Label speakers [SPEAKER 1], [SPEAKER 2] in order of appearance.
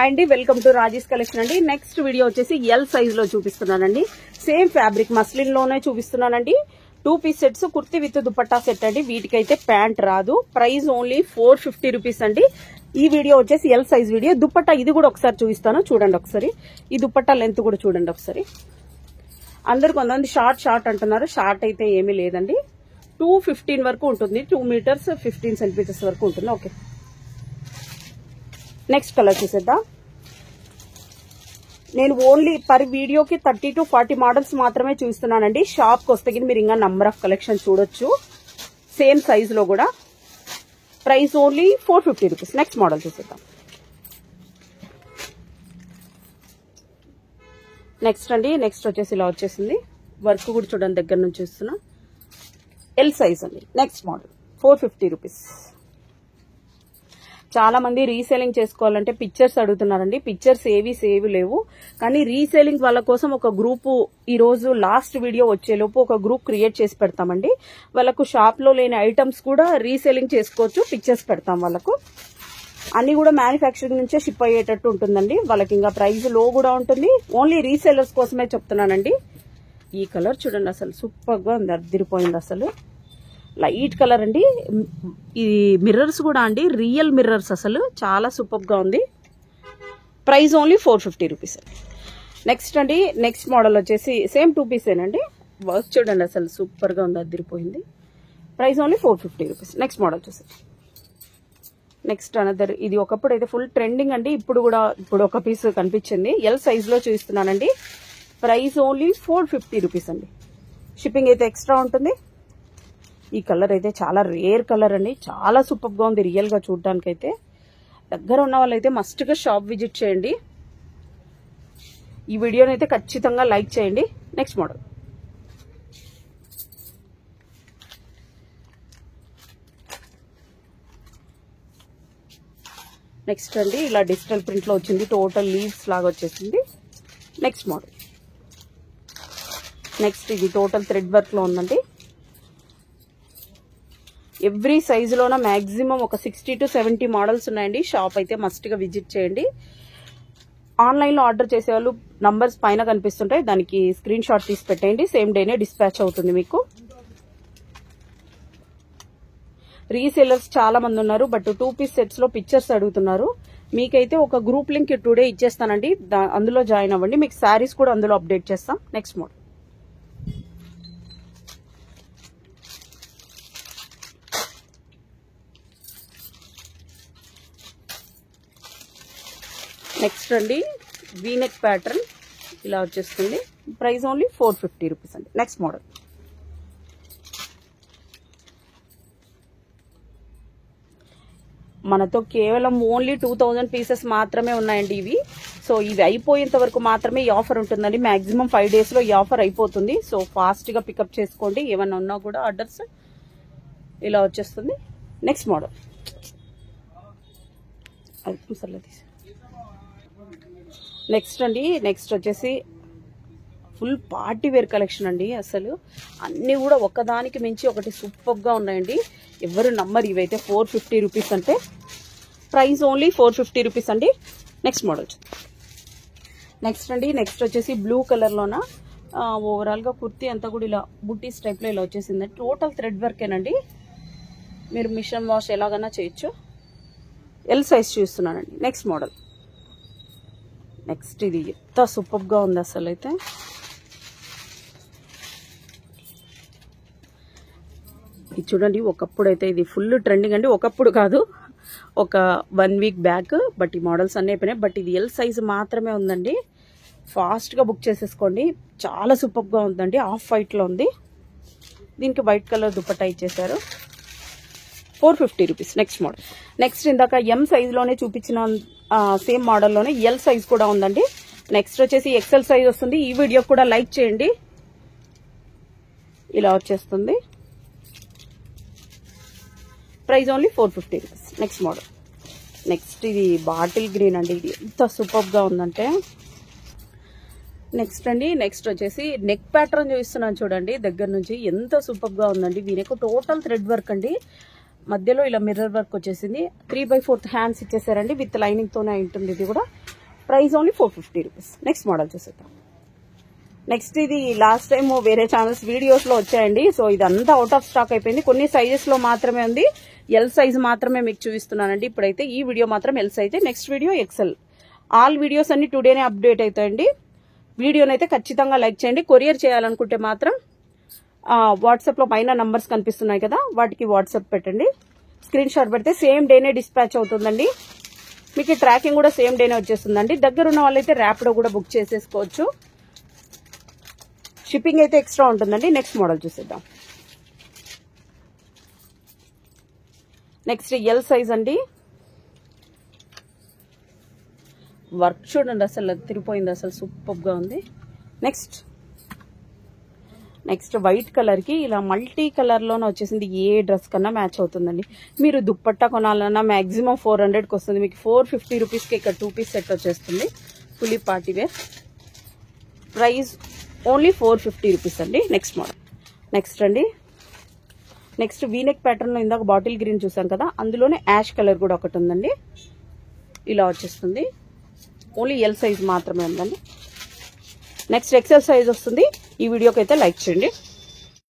[SPEAKER 1] అండి welcome to Rajesh collection అండి. Next video వచ్చేసి ఎల్ సైజ్ లో చూపిస్తున్నానండి. సేమ్ ఫ్యాబ్రిక్ మస్లిన్ లోనే చూపిస్తున్నానండి. 2 piece sets kurti with dupatta set అండి. వీటికైతే ప్యాంట్ రాదు. ప్రైస్ ఓన్లీ 450 రూపీస్ అండి. ఈ వీడియో వచ్చేసి ఎల్ సైజ్ వీడియో. దుపట్టా ఇది కూడా ఒకసారి చూపిస్తాను, చూడండి ఒకసారి. ఈ దుపట్టా లెంత్ కూడా చూడండి ఒకసారి. అందరు కొంతమంది షార్ట్ అంటున్నారు. షార్ట్ అయితే ఏమీ లేదండి. 215 వరకు ఉంటుంది. 2 మీటర్స్ 15 సెంటీమీటర్స్ వరకు ఉంటుంది. ఓకే, నెక్స్ట్ కలర్ చూసేద్దాం. నేను ఓన్లీ పర్ వీడియోకి 30 to 40 మోడల్స్ మాత్రమే చూస్తున్నానండి. షాప్కి వస్తే మీరు ఇంకా నంబర్ ఆఫ్ కలెక్షన్ చూడొచ్చు. సేమ్ సైజ్ లో కూడా. Price only 450 rupees. Next model చూసేద్దాం. నెక్స్ట్ అండి, నెక్స్ట్ వచ్చేసి ఇలా వచ్చేసింది. వర్క్ కూడా చూడండి, దగ్గర నుంచి చూస్తున్నా. ఎల్ సైజ్ అండి. Next model 450 rupees. చాలా మంది రీసేలింగ్ చేసుకోవాలంటే పిక్చర్స్ అడుగుతున్నారండి. పిక్చర్స్ ఏవి సేవ్ లేవు, కానీ రీసేలింగ్ వాళ్ళ కోసం ఒక గ్రూప్ ఈ రోజు లాస్ట్ వీడియో వచ్చేలోపు ఒక గ్రూప్ క్రియేట్ చేసి పెడతామండి. వాళ్ళకు షాప్ లో లేని ఐటమ్స్ కూడా రీసేలింగ్ చేసుకోవచ్చు. పిక్చర్స్ పెడతాం వాళ్ళకు. అన్ని కూడా మ్యానుఫ్యాక్చరింగ్ నుంచే షిప్ అయ్యేటట్టు ఉంటుందండి. వాళ్ళకి ఇంకా ప్రైస్ లో కూడా ఉంటుంది. ఓన్లీ రీసేలర్స్ కోసమే చెప్తున్నానండి. ఈ కలర్ చూడండి, అసలు సూపర్ గా ఉంది, అదిరిపోయింది అసలు. లైట్ కలర్ అండి. ఈ మిర్రర్స్ కూడా అండి రియల్ మిర్రర్స్, అసలు చాలా సూపర్ గా ఉంది. Price only 450 rupees. నెక్స్ట్ అండి, నెక్స్ట్ మోడల్ వచ్చేసి సేమ్ 2 పీసేనండి. వర్క్ చూడండి, అసలు సూపర్ గా ఉంది, అదిరిపోయింది. Price only 450 rupees. Next model చూసి. నెక్స్ట్ అనదర్, ఇది ఒకప్పుడు అయితే ఫుల్ ట్రెండింగ్ అండి. ఇప్పుడు ఒక పీస్ కనిపించింది. ఎల్ సైజ్ లో చూపిస్తున్నానండి. ప్రైస్ ఓన్లీ 450 రూపీస్ అండి. షిప్పింగ్ అయితే ఎక్స్ట్రా ఉంటుంది. ఈ కలర్ అయితే చాలా రేర్ కలర్ అండి. చాలా సూపర్ గా ఉంది రియల్ గా చూడడానికి అయితే. దగ్గర ఉన్న వాళ్ళైతే మస్ట్ గా షాప్ విజిట్ చేయండి. ఈ వీడియోని అయితే ఖచ్చితంగా లైక్ చేయండి. Next model. నెక్స్ట్ అండి, ఇలా డిజిటల్ ప్రింట్ లో వచ్చింది. టోటల్ లీవ్స్ లాగా వచ్చేసింది. Next model. నెక్స్ట్ ఇది టోటల్ థ్రెడ్ వర్క్ లో ఉందండి. ఎవ్రీ సైజ్ లోన మాక్సిమం ఒక 60 to 70 మోడల్స్ ఉన్నాయండి. షాప్ అయితే మస్ట్ గా విజిట్ చేయండి. ఆన్లైన్ లో ఆర్డర్ చేసే వాళ్ళు నంబర్స్ పైన కనిపిస్తుంటాయి, దానికి స్క్రీన్ షాట్ తీసి పెట్టండి. సేమ్ డేనే డిస్పాచ్ అవుతుంది మీకు. రీసేలర్స్ చాలా మంది ఉన్నారు, బట్ 2 పీస్ సెట్స్ లో పిక్చర్స్ అడుగుతున్నారు. మీకైతే ఒక గ్రూప్ లింక్ టుడే ఇచ్చేస్తానండి. అందులో జాయిన్ అవ్వండి. మీకు శారీస్ కూడా అందులో అప్డేట్ చేస్తాం. Next model. నెక్స్ట్ అండి, వీనెక్ ప్యాటర్న్ ఇలా వచ్చేస్తుంది. ప్రైస్ ఓన్లీ 450 రూపీస్ అండి. Next model. మనతో కేవలం ఓన్లీ 2000 పీసెస్ మాత్రమే ఉన్నాయండి ఇవి. సో ఇవి అయిపోయేంత వరకు మాత్రమే ఈ ఆఫర్ ఉంటుందండి. మాక్సిమం 5 days లో ఈ ఆఫర్ అయిపోతుంది. సో ఫాస్ట్ గా పికప్ చేసుకోండి. ఏమన్నా ఉన్నా కూడా ఆర్డర్స్ ఇలా వచ్చేస్తుంది. Next model. నెక్స్ట్ అండి, నెక్స్ట్ వచ్చేసి ఫుల్ పార్టీ వేర్ కలెక్షన్ అండి. అసలు అన్ని కూడా ఒకదానికి మించి ఒకటి సూపర్ గా ఉన్నాయండి. ఎవరు నమ్మరు. ఇవైతే 450 రూపీస్ అంటే. ప్రైస్ ఓన్లీ 450 రూపీస్ అండి. Next model. నెక్స్ట్ అండి, నెక్స్ట్ వచ్చేసి బ్లూ కలర్ లోన ఓవరాల్ గా కుర్తీ అంతా కూడా ఇలా బుట్టీస్ టైప్ లో ఇలా వచ్చేసింది. టోటల్ థ్రెడ్ వర్కేనండి. మీరు మిషన్ వాష్ ఎలాగైనా చేయొచ్చు. ఎల్ సైజ్ చూస్తున్నానండి. Next model. నెక్స్ట్ ఇది ఎంత సూపర్ గా ఉంది అసలు అయితే. ఇది చూడండి, ఒకప్పుడు అయితే ఇది ఫుల్ ట్రెండింగ్ అండి. ఒకప్పుడు కాదు, ఒక 1 week బ్యాక్. బట్ ఈ మోడల్స్ అన్నీ అయిపోయినాయి. బట్ ఇది ఎల్ సైజ్ మాత్రమే ఉందండి. ఫాస్ట్ గా బుక్ చేసేసుకోండి. చాలా సూపర్ గా ఉందండి. ఆఫ్ వైట్ లో ఉంది. దీనికి వైట్ కలర్ దుపట్టా ఇచ్చేసారు. 450 రూపీస్. Next model. నెక్స్ట్ ఇందాక ఎం సైజ్ లోనే చూపించిన సేమ్ మోడల్లోనే ఎల్ సైజ్ కూడా ఉందండి. నెక్స్ట్ వచ్చేసి ఎక్సెల్ సైజ్ వస్తుంది. ఈ వీడియో కూడా లైక్ చేయండి. ఇలా వచ్చేస్తుంది. Price only 450 rupees. Next model. Next ఇది బాటిల్ గ్రీన్ అండి. ఇది ఎంత సూపర్ గా ఉందంటే. నెక్స్ట్ అండి, నెక్స్ట్ వచ్చేసి నెక్ ప్యాటర్న్ చూపిస్తున్నాను చూడండి దగ్గర నుంచి. ఎంత సూపర్ గా ఉందండి. వీనెక్ టోటల్ థ్రెడ్ వర్క్ అండి. మధ్యలో ఇలా మిర్రర్ వర్క్ వచ్చేసింది. 3/4 హ్యాండ్స్ ఇచ్చేసారండి. విత్ లైనింగ్ తోనే ఉంటుంది. ఇది కూడా price only 450 rupees. Next model చూసేద్దాం. నెక్స్ట్ ఇది లాస్ట్ టైం వేరే ఛానల్స్ వీడియోస్ లో వచ్చాయండి. సో ఇదంతా అవుట్ ఆఫ్ స్టాక్ అయిపోయింది. కొన్ని సైజెస్ లో మాత్రమే ఉంది. ఎల్ సైజ్ మాత్రమే మీకు చూపిస్తున్నానండి. ఇప్పుడైతే ఈ వీడియో మాత్రం L size, next video XL. All videos అన్ని టుడేనే అప్డేట్ అవుతాయండి. వీడియోనైతే ఖచ్చితంగా లైక్ చేయండి. కొరియర్ చేయాలనుకుంటే మాత్రం వాట్సాప్ లో పైన నంబర్స్ కనిపిస్తున్నాయి కదా, వాటికి వాట్సాప్ పెట్టండి. స్క్రీన్ షాట్ పెడితే సేమ్ డేనే డిస్పాచ్ అవుతుందండి. మీకు ట్రాకింగ్ కూడా సేమ్ డేనే వచ్చేస్తుందండి. దగ్గర ఉన్న వాళ్ళైతే ర్యాపిడో కూడా బుక్ చేసేసుకోవచ్చు. షిప్పింగ్ అయితే ఎక్స్ట్రా ఉంటుందండి. నెక్స్ట్ మోడల్ చూసేద్దాం. నెక్స్ట్ ఎల్ సైజ్ అండి. వర్క్ చూడండి, అసలు తిరిగిపోయింది, అసలు సూపర్ గా ఉంది. నెక్స్ట్ వైట్ కలర్ కి ఇలా మల్టీ కలర్ లోనే వచ్చేసింది. ఏ డ్రెస్ కన్నా మ్యాచ్ అవుతుందండి. మీరు దుప్పట్టా కొనాలన్నా మాక్సిమం 400కి వస్తుంది. మీకు 450 రూపీస్కి ఇక్కడ 2 పీస్ సెట్ వచ్చేస్తుంది. Fully party wear. Price only 450 rupees అండి. Next model. Next V neck pattern లో ఇందాక బాటిల్ గ్రీన్ చూసాం కదా, అందులోనే యాష్ కలర్ కూడా ఒకటి ఉందండి. ఇలా వచ్చేస్తుంది. ఓన్లీ ఎల్ సైజ్ మాత్రమే ఉందండి. నెక్స్ట్ ఎక్సెల్ సైజ్ వస్తుంది. ఈ వీడియోకి అయితే లైక్ చేయండి.